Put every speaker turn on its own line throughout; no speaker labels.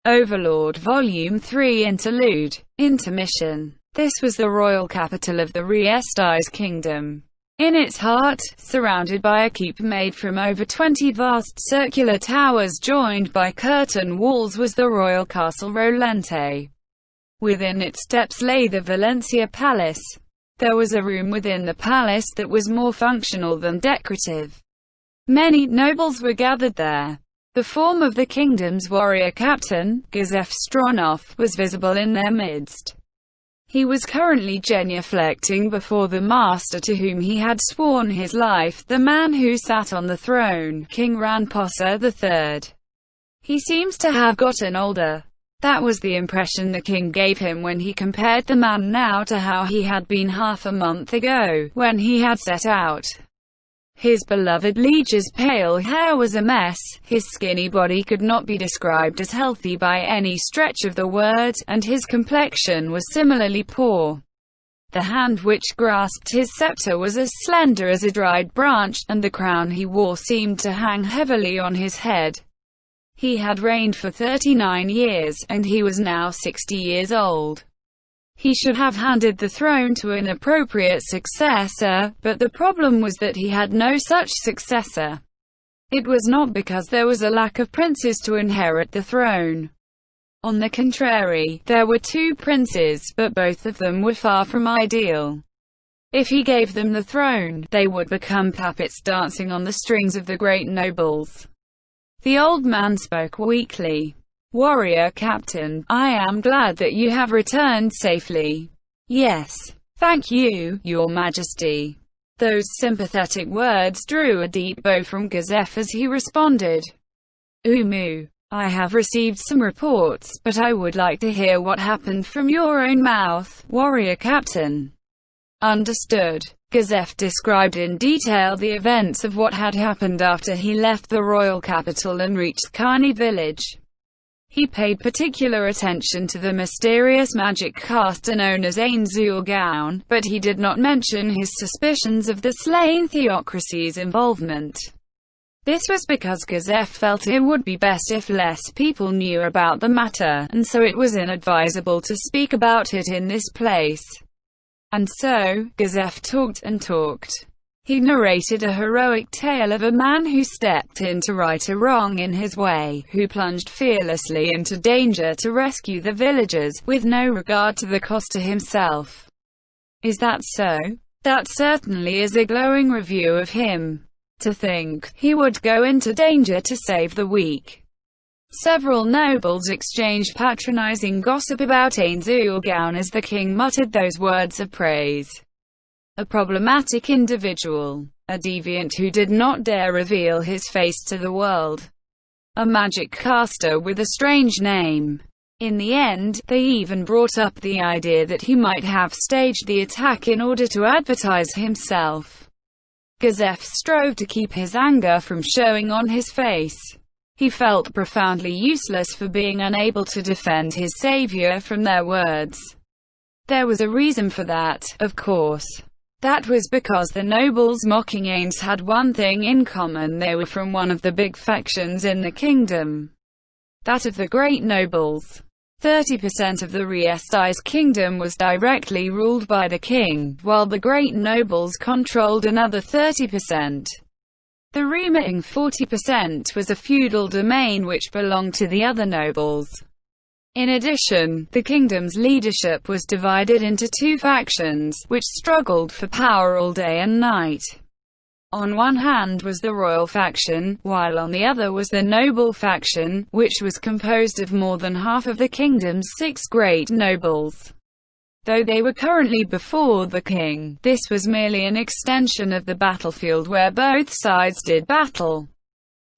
Overlord Volume 3 Interlude. Intermission. This was the royal capital of the Riesti's kingdom. In its heart, surrounded by a keep made from over 20 vast circular towers joined by curtain walls, was the royal castle Rolente. Within its steps lay the Valencia Palace. There was a room within the palace that was more functional than decorative. Many nobles were gathered there. The form of the kingdom's warrior captain, Gazef Stronov, was visible in their midst. He was currently genuflecting before the master to whom he had sworn his life, the man who sat on the throne, King Ranposa III. He seems to have gotten older. That was the impression the king gave him when he compared the man now to how he had been half a month ago, when he had set out. His beloved liege's pale hair was a mess, his skinny body could not be described as healthy by any stretch of the word, and his complexion was similarly poor. The hand which grasped his scepter was as slender as a dried branch, and the crown he wore seemed to hang heavily on his head. He had reigned for 39 years, and he was now 60 years old. He should have handed the throne to an appropriate successor, but the problem was that he had no such successor. It was not because there was a lack of princes to inherit the throne. On the contrary, there were 2 princes, but both of them were far from ideal. If he gave them the throne, they would become puppets dancing on the strings of the great nobles. The old man spoke weakly. "Warrior Captain, I am glad that you have returned safely." "Yes. Thank you, Your Majesty." Those sympathetic words drew a deep bow from Gazef as he responded. "Umu, I have received some reports, but I would like to hear what happened from your own mouth, Warrior Captain." "Understood." Gazef described in detail the events of what had happened after he left the royal capital and reached Kani village. He paid particular attention to the mysterious magic caster known as Ainzulgaon, but he did not mention his suspicions of the slain theocracy's involvement. This was because Gazef felt it would be best if less people knew about the matter, and so it was inadvisable to speak about it in this place. And so, Gazef talked and talked. He narrated a heroic tale of a man who stepped in to right a wrong in his way, who plunged fearlessly into danger to rescue the villagers, with no regard to the cost to himself. Is that so? That certainly is a glowing review of him. To think he would go into danger to save the weak. Several nobles exchanged patronizing gossip about Ainzulgaon as the king muttered those words of praise. A problematic individual. A deviant who did not dare reveal his face to the world. A magic caster with a strange name. In the end, they even brought up the idea that he might have staged the attack in order to advertise himself. Gazef strove to keep his anger from showing on his face. He felt profoundly useless for being unable to defend his savior from their words. There was a reason for that, of course. That was because the nobles mocking Ains had one thing in common: they were from one of the big factions in the kingdom. That of the great nobles. 30% of the Riesti's kingdom was directly ruled by the king, while the great nobles controlled another 30%. The remaining 40% was a feudal domain which belonged to the other nobles. In addition, the kingdom's leadership was divided into 2 factions, which struggled for power all day and night. On one hand was the royal faction, while on the other was the noble faction, which was composed of more than half of the kingdom's 6 great nobles. Though they were currently before the king, this was merely an extension of the battlefield where both sides did battle.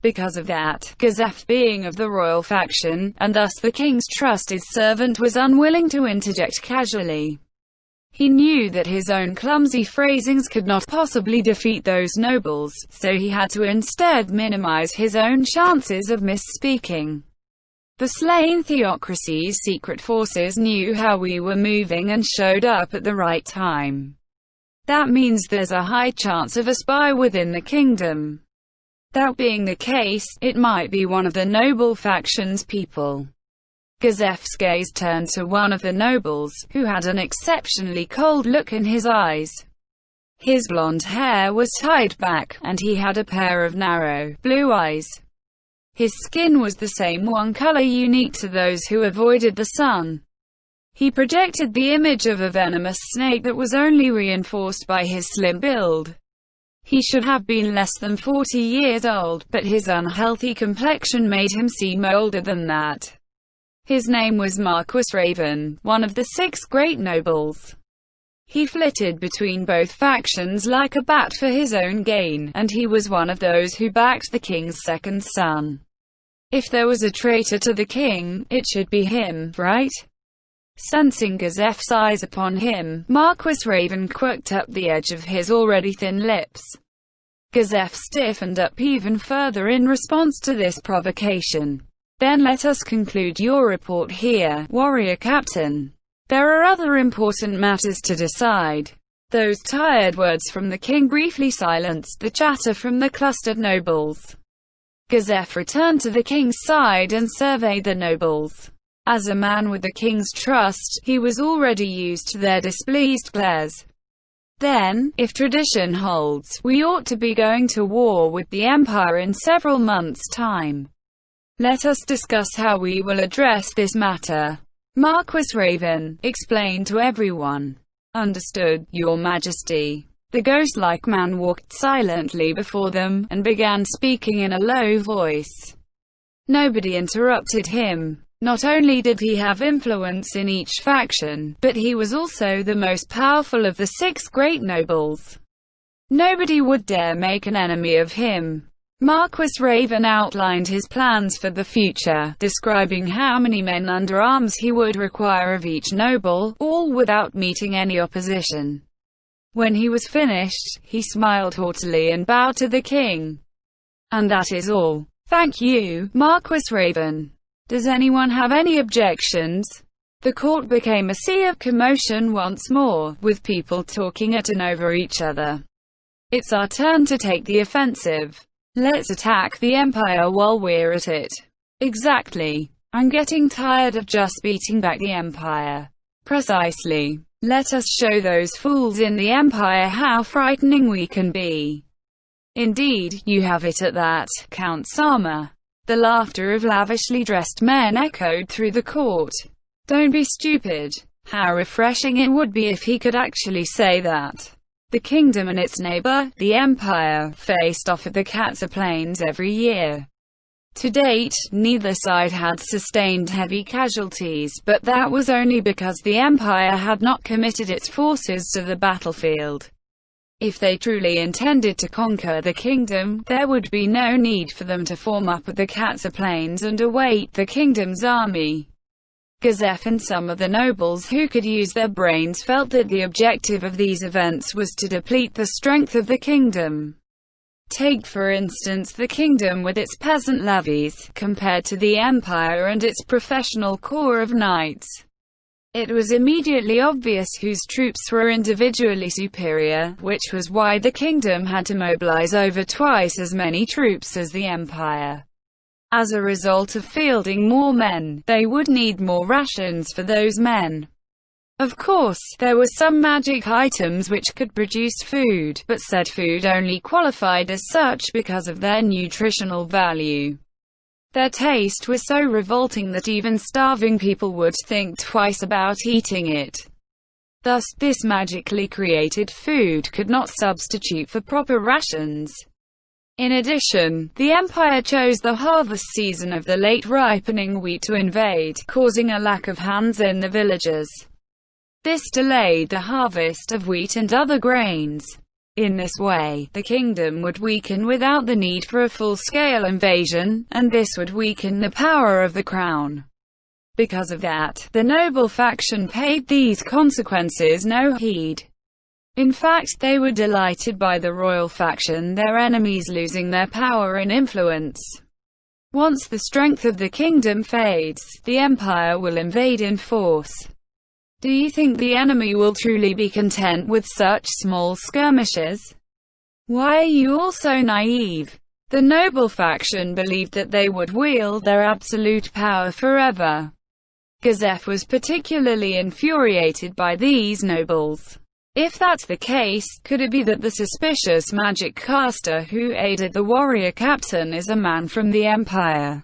Because of that, Gazef, being of the royal faction, and thus the king's trusted servant, was unwilling to interject casually. He knew that his own clumsy phrasings could not possibly defeat those nobles, so he had to instead minimize his own chances of misspeaking. The slain theocracy's secret forces knew how we were moving and showed up at the right time. That means there's a high chance of a spy within the kingdom. That being the case, it might be one of the noble faction's people. Gazef's gaze turned to one of the nobles, who had an exceptionally cold look in his eyes. His blonde hair was tied back, and he had a pair of narrow, blue eyes. His skin was the same one color unique to those who avoided the sun. He projected the image of a venomous snake that was only reinforced by his slim build. He should have been less than 40 years old, but his unhealthy complexion made him seem older than that. His name was Marquis Raven, one of the 6 great nobles. He flitted between both factions like a bat for his own gain, and he was one of those who backed the king's second son. If there was a traitor to the king, it should be him, right? Sensing Gazef's eyes upon him, Marquis Raven quirked up the edge of his already thin lips. Gazef stiffened up even further in response to this provocation. Then let us conclude your report here, warrior captain. There are other important matters to decide. Those tired words from the king briefly silenced the chatter from the clustered nobles. Gazef returned to the king's side and surveyed the nobles. As a man with the king's trust, he was already used to their displeased glares. Then, if tradition holds, we ought to be going to war with the Empire in several months' time. Let us discuss how we will address this matter. Marquis Raven explained to everyone. Understood, Your Majesty. The ghost-like man walked silently before them, and began speaking in a low voice. Nobody interrupted him. Not only did he have influence in each faction, but he was also the most powerful of the 6 great nobles. Nobody would dare make an enemy of him. Marquis Raven outlined his plans for the future, describing how many men under arms he would require of each noble, all without meeting any opposition. When he was finished, he smiled haughtily and bowed to the king. And that is all. Thank you, Marquis Raven. Does anyone have any objections? The court became a sea of commotion once more, with people talking at and over each other. It's our turn to take the offensive. Let's attack the Empire while we're at it. Exactly. I'm getting tired of just beating back the Empire. Precisely. Let us show those fools in the Empire how frightening we can be. Indeed, you have it at that, Count Sama. The laughter of lavishly dressed men echoed through the court. Don't be stupid. How refreshing it would be if he could actually say that. The kingdom and its neighbor, the Empire, faced off at the Katsa Plains every year. To date, neither side had sustained heavy casualties, but that was only because the Empire had not committed its forces to the battlefield. If they truly intended to conquer the kingdom, there would be no need for them to form up at the Katsa Plains and await the kingdom's army. Gazef and some of the nobles who could use their brains felt that the objective of these events was to deplete the strength of the kingdom. Take for instance the kingdom with its peasant levies, compared to the Empire and its professional corps of knights. It was immediately obvious whose troops were individually superior, which was why the kingdom had to mobilize over twice as many troops as the Empire. As a result of fielding more men, they would need more rations for those men. Of course, there were some magic items which could produce food, but said food only qualified as such because of their nutritional value. Their taste was so revolting that even starving people would think twice about eating it. Thus, this magically created food could not substitute for proper rations. In addition, the Empire chose the harvest season of the late ripening wheat to invade, causing a lack of hands in the villages. This delayed the harvest of wheat and other grains. In this way, the kingdom would weaken without the need for a full-scale invasion, and this would weaken the power of the crown. Because of that, the noble faction paid these consequences no heed. In fact, they were delighted by the royal faction, their enemies losing their power and influence. Once the strength of the kingdom fades, the empire will invade in force. Do you think the enemy will truly be content with such small skirmishes? Why are you all so naive? The noble faction believed that they would wield their absolute power forever. Gazef was particularly infuriated by these nobles. If that's the case, could it be that the suspicious magic caster who aided the warrior captain is a man from the Empire?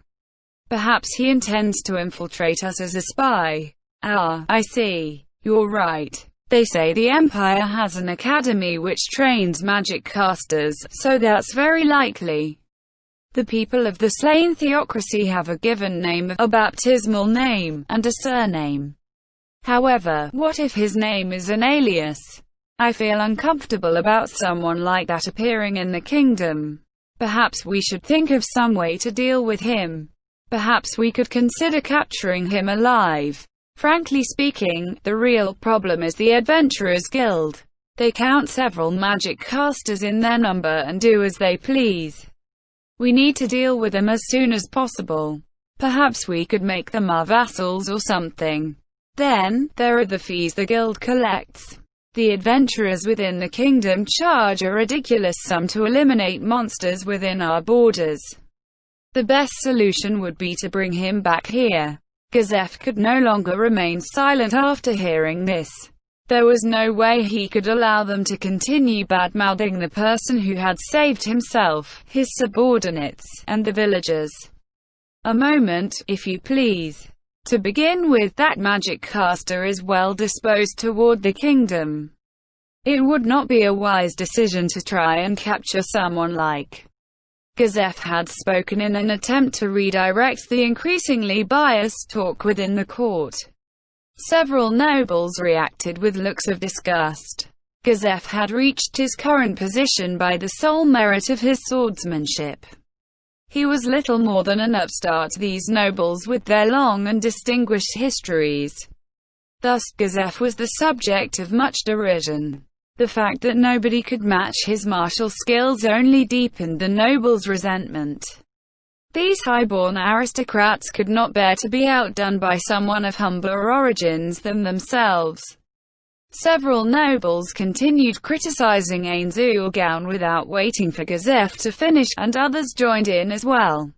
Perhaps he intends to infiltrate us as a spy. Ah, I see. You're right. They say the Empire has an academy which trains magic casters, so that's very likely. The people of the slain theocracy have a given name, a baptismal name, and a surname. However, what if his name is an alias? I feel uncomfortable about someone like that appearing in the kingdom. Perhaps we should think of some way to deal with him. Perhaps we could consider capturing him alive. Frankly speaking, the real problem is the Adventurers Guild. They count several magic casters in their number and do as they please. We need to deal with them as soon as possible. Perhaps we could make them our vassals or something. Then, there are the fees the guild collects. The adventurers within the kingdom charge a ridiculous sum to eliminate monsters within our borders. The best solution would be to bring him back here. Gazef could no longer remain silent after hearing this. There was no way he could allow them to continue bad-mouthing the person who had saved himself, his subordinates, and the villagers. A moment, if you please. To begin with, that magic caster is well disposed toward the kingdom. It would not be a wise decision to try and capture someone like Gazef had spoken in an attempt to redirect the increasingly biased talk within the court. Several nobles reacted with looks of disgust. Gazef had reached his current position by the sole merit of his swordsmanship. He was little more than an upstart, these nobles with their long and distinguished histories. Thus, Gazef was the subject of much derision. The fact that nobody could match his martial skills only deepened the nobles' resentment. These high-born aristocrats could not bear to be outdone by someone of humbler origins than themselves. Several nobles continued criticizing Ainzulgaon without waiting for Gazef to finish, and others joined in as well.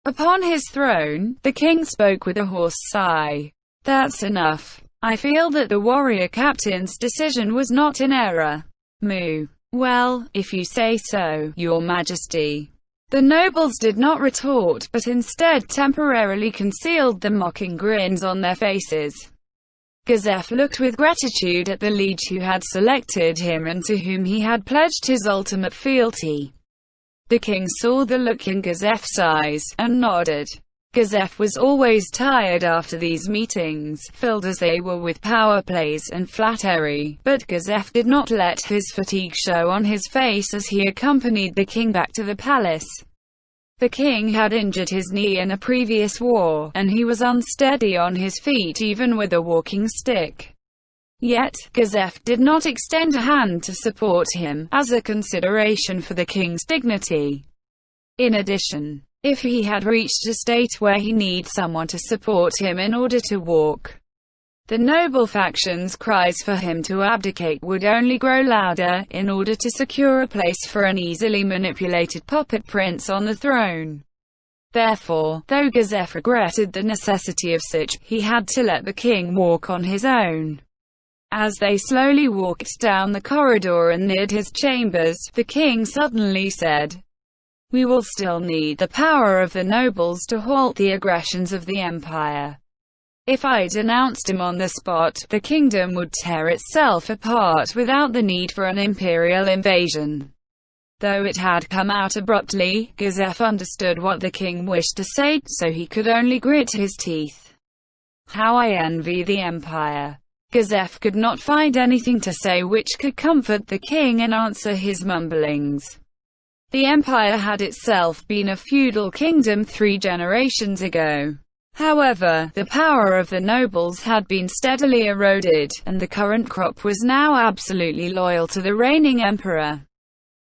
Upon his throne, the king spoke with a hoarse sigh. "That's enough. I feel that the warrior captain's decision was not in error." Moo. "Well, if you say so, your majesty." The nobles did not retort, but instead temporarily concealed the mocking grins on their faces. Gazef looked with gratitude at the liege who had selected him and to whom he had pledged his ultimate fealty. The king saw the look in Gazef's eyes, and nodded. Gazef was always tired after these meetings, filled as they were with power plays and flattery, but Gazef did not let his fatigue show on his face as he accompanied the king back to the palace. The king had injured his knee in a previous war, and he was unsteady on his feet even with a walking stick. Yet, Gazef did not extend a hand to support him, as a consideration for the king's dignity. In addition, if he had reached a state where he needs someone to support him in order to walk, the noble faction's cries for him to abdicate would only grow louder, in order to secure a place for an easily manipulated puppet prince on the throne. Therefore, though Gazef regretted the necessity of such, he had to let the king walk on his own. As they slowly walked down the corridor and neared his chambers, the king suddenly said, "We will still need the power of the nobles to halt the aggressions of the empire. If I denounced him on the spot, the kingdom would tear itself apart without the need for an imperial invasion." Though it had come out abruptly, Gazef understood what the king wished to say, so he could only grit his teeth. "How I envy the empire." Gazef could not find anything to say which could comfort the king and answer his mumblings. The empire had itself been a feudal kingdom 3 generations ago. However, the power of the nobles had been steadily eroded, and the current crop was now absolutely loyal to the reigning emperor.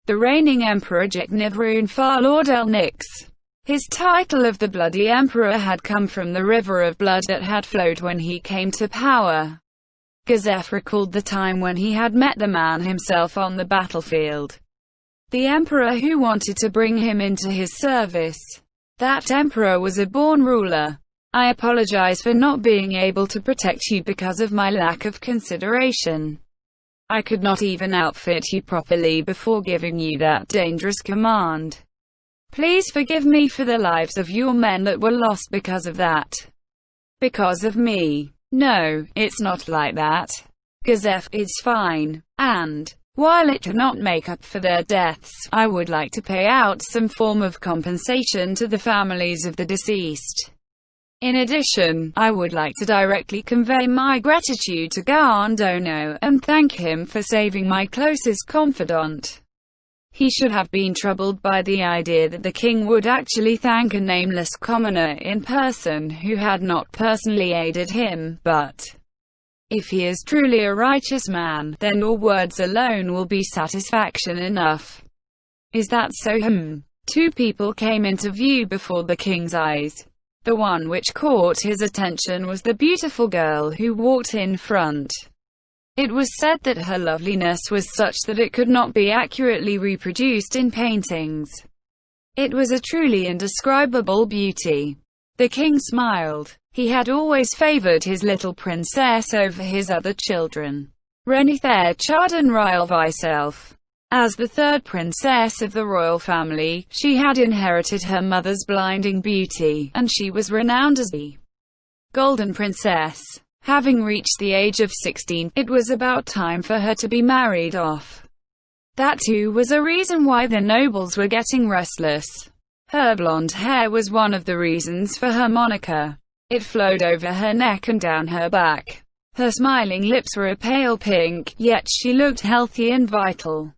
The reigning emperor Jeknivrun Farlord El-Nix. His title of the Bloody Emperor had come from the river of blood that had flowed when he came to power. Gazef recalled the time when he had met the man himself on the battlefield. the emperor who wanted to bring him into his service. That emperor was a born ruler. I apologize for not being able to protect you because of my lack of consideration. I could not even outfit you properly before giving you that dangerous command. Please forgive me for the lives of your men that were lost because of that. Because of me. No, it's not like that. Gazef, it's fine. And, while it cannot make up for their deaths, I would like to pay out some form of compensation to the families of the deceased. In addition, I would like to directly convey my gratitude to Gandono, and thank him for saving my closest confidant. He should have been troubled by the idea that the king would actually thank a nameless commoner in person who had not personally aided him, but if he is truly a righteous man, then your words alone will be satisfaction enough. Is that so? Two people came into view before the king's eyes. The one which caught his attention was the beautiful girl who walked in front. It was said that her loveliness was such that it could not be accurately reproduced in paintings. It was a truly indescribable beauty. The king smiled. He had always favored his little princess over his other children. Renither Chardan Ryle myself. As the third princess of the royal family, she had inherited her mother's blinding beauty, and she was renowned as the Golden Princess. Having reached the age of 16, it was about time for her to be married off. That too was a reason why the nobles were getting restless. Her blonde hair was one of the reasons for her moniker. It flowed over her neck and down her back. Her smiling lips were a pale pink, yet she looked healthy and vital.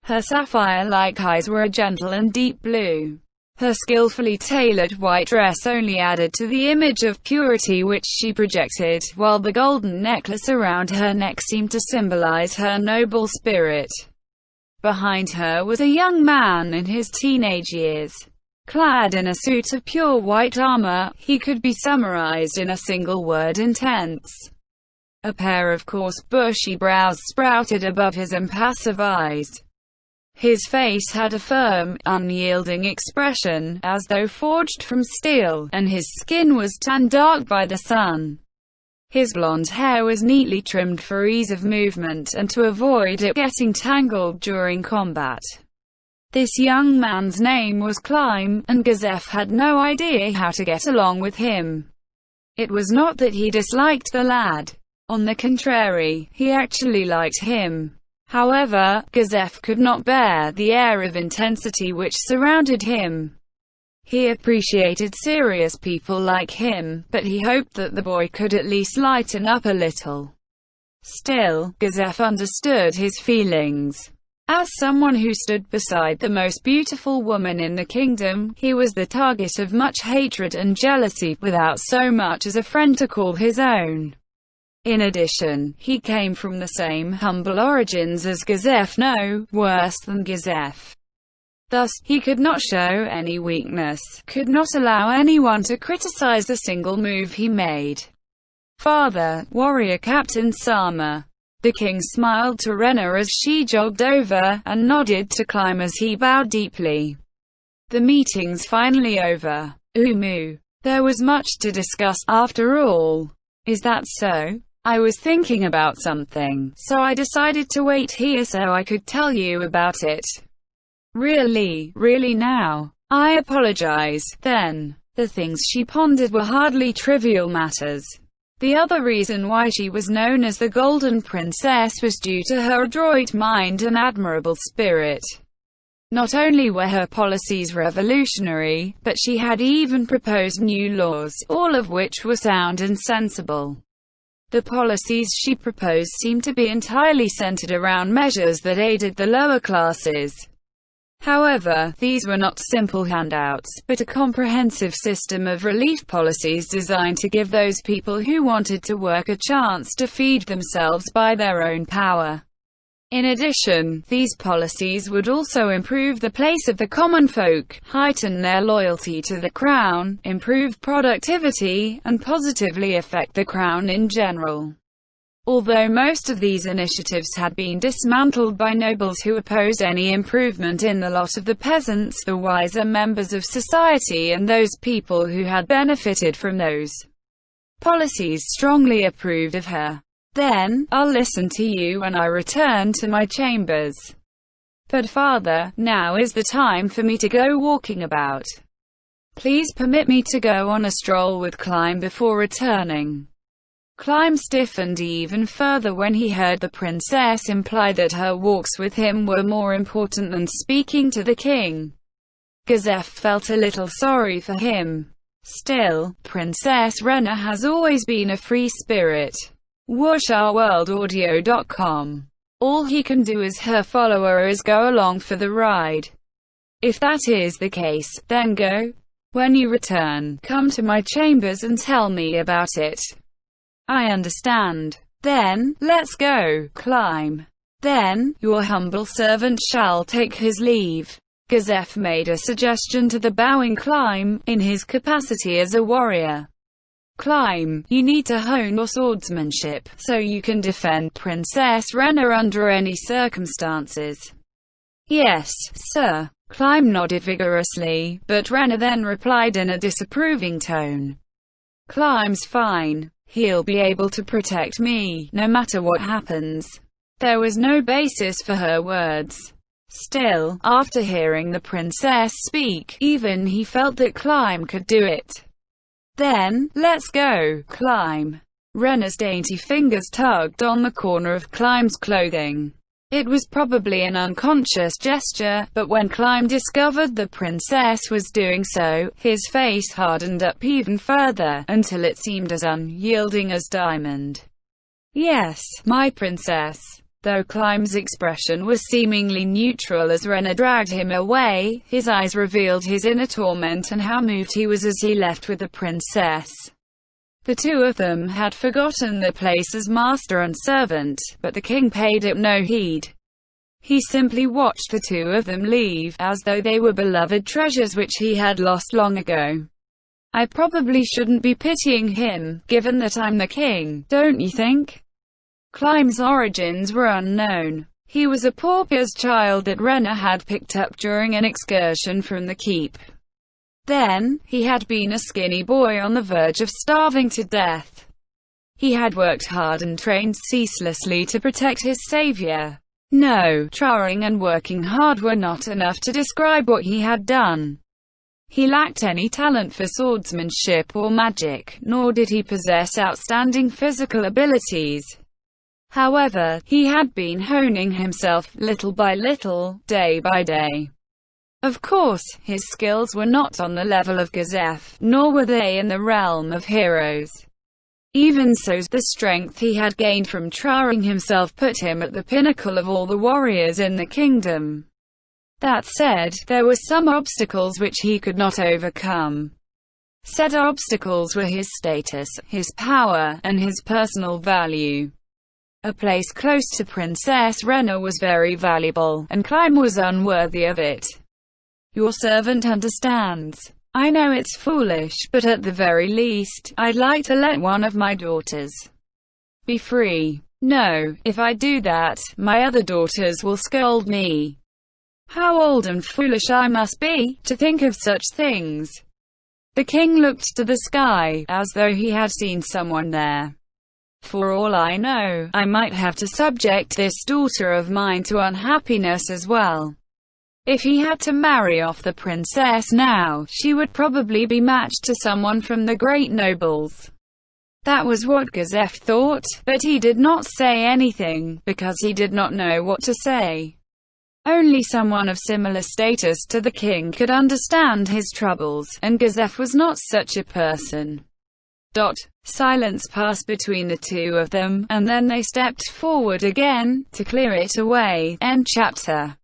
Her sapphire-like eyes were a gentle and deep blue. Her skillfully tailored white dress only added to the image of purity which she projected, while the golden necklace around her neck seemed to symbolize her noble spirit. Behind her was a young man in his teenage years. Clad in a suit of pure white armor, he could be summarized in a single word: intense. A pair of coarse bushy brows sprouted above his impassive eyes. His face had a firm, unyielding expression, as though forged from steel, and his skin was tanned dark by the sun. His blonde hair was neatly trimmed for ease of movement and to avoid it getting tangled during combat. This young man's name was Climb, and Gazef had no idea how to get along with him. It was not that he disliked the lad. On the contrary, he actually liked him. However, Gazef could not bear the air of intensity which surrounded him. He appreciated serious people like him, but he hoped that the boy could at least lighten up a little. Still, Gazef understood his feelings. As someone who stood beside the most beautiful woman in the kingdom, he was the target of much hatred and jealousy, without so much as a friend to call his own. In addition, he came from the same humble origins as Gazef, no, worse than Gazef. Thus, he could not show any weakness, could not allow anyone to criticize a single move he made. Father, warrior Captain Sama. The king smiled to Rena as she jogged over, and nodded to Climb as he bowed deeply. The meeting's finally over. There was much to discuss, after all. Is that so? I was thinking about something, so I decided to wait here so I could tell you about it. Really now? I apologize, then. The things she pondered were hardly trivial matters. The other reason why she was known as the Golden Princess was due to her adroit mind and admirable spirit. Not only were her policies revolutionary, but she had even proposed new laws, all of which were sound and sensible. The policies she proposed seemed to be entirely centered around measures that aided the lower classes. However, these were not simple handouts, but a comprehensive system of relief policies designed to give those people who wanted to work a chance to feed themselves by their own power. In addition, these policies would also improve the place of the common folk, heighten their loyalty to the crown, improve productivity, and positively affect the crown in general. Although most of these initiatives had been dismantled by nobles who opposed any improvement in the lot of the peasants, the wiser members of society and those people who had benefited from those policies strongly approved of her. "Then, I'll listen to you when I return to my chambers. But father, now is the time for me to go walking about. Please permit me to go on a stroll with Clyme before returning." Clyme stiffened even further when he heard the princess imply that her walks with him were more important than speaking to the king. Gazef felt a little sorry for him. Still, Princess Rena has always been a free spirit. WashOurWorldAudio.com. All he can do as her follower is go along for the ride. If that is the case, then go. When you return, come to my chambers and tell me about it. I understand. Then, let's go, Clyme. Then, your humble servant shall take his leave. Gazef made a suggestion to the bowing Clyme, in his capacity as a warrior. Clyme, you need to hone your swordsmanship, so you can defend Princess Rena under any circumstances. Yes, sir. Clyme nodded vigorously, but Rena then replied in a disapproving tone. Clyme's fine. He'll be able to protect me, no matter what happens. There was no basis for her words. Still, after hearing the princess speak, even he felt that Clyme could do it. Then, let's go, Clyme. Rena's dainty fingers tugged on the corner of Clyme's clothing. It was probably an unconscious gesture, but when Clyme discovered the princess was doing so, his face hardened up even further, until it seemed as unyielding as diamond. Yes, my princess. Though Clyme's expression was seemingly neutral as Rena dragged him away, his eyes revealed his inner torment and how moved he was as he left with the princess. The two of them had forgotten their place as master and servant, but the king paid it no heed. He simply watched the two of them leave, as though they were beloved treasures which he had lost long ago. I probably shouldn't be pitying him, given that I'm the king, don't you think? Clyme's origins were unknown. He was a pauper's child that Rena had picked up during an excursion from the keep. Then, he had been a skinny boy on the verge of starving to death. He had worked hard and trained ceaselessly to protect his savior. No, trying and working hard were not enough to describe what he had done. He lacked any talent for swordsmanship or magic, nor did he possess outstanding physical abilities. However, he had been honing himself, little by little, day by day. Of course, his skills were not on the level of Gazef, nor were they in the realm of heroes. Even so, the strength he had gained from trying himself put him at the pinnacle of all the warriors in the kingdom. That said, there were some obstacles which he could not overcome. Said obstacles were his status, his power, and his personal value. A place close to Princess Rena was very valuable, and Clyme was unworthy of it. Your servant understands. I know it's foolish, but at the very least, I'd like to let one of my daughters be free. No, if I do that, my other daughters will scold me. How old and foolish I must be, to think of such things. The king looked to the sky, as though he had seen someone there. For all I know, I might have to subject this daughter of mine to unhappiness as well. If he had to marry off the princess now, she would probably be matched to someone from the great nobles. That was what Gazef thought, but he did not say anything, because he did not know what to say. Only someone of similar status to the king could understand his troubles, and Gazef was not such a person. Silence passed between the two of them, and then they stepped forward again, to clear it away. End chapter.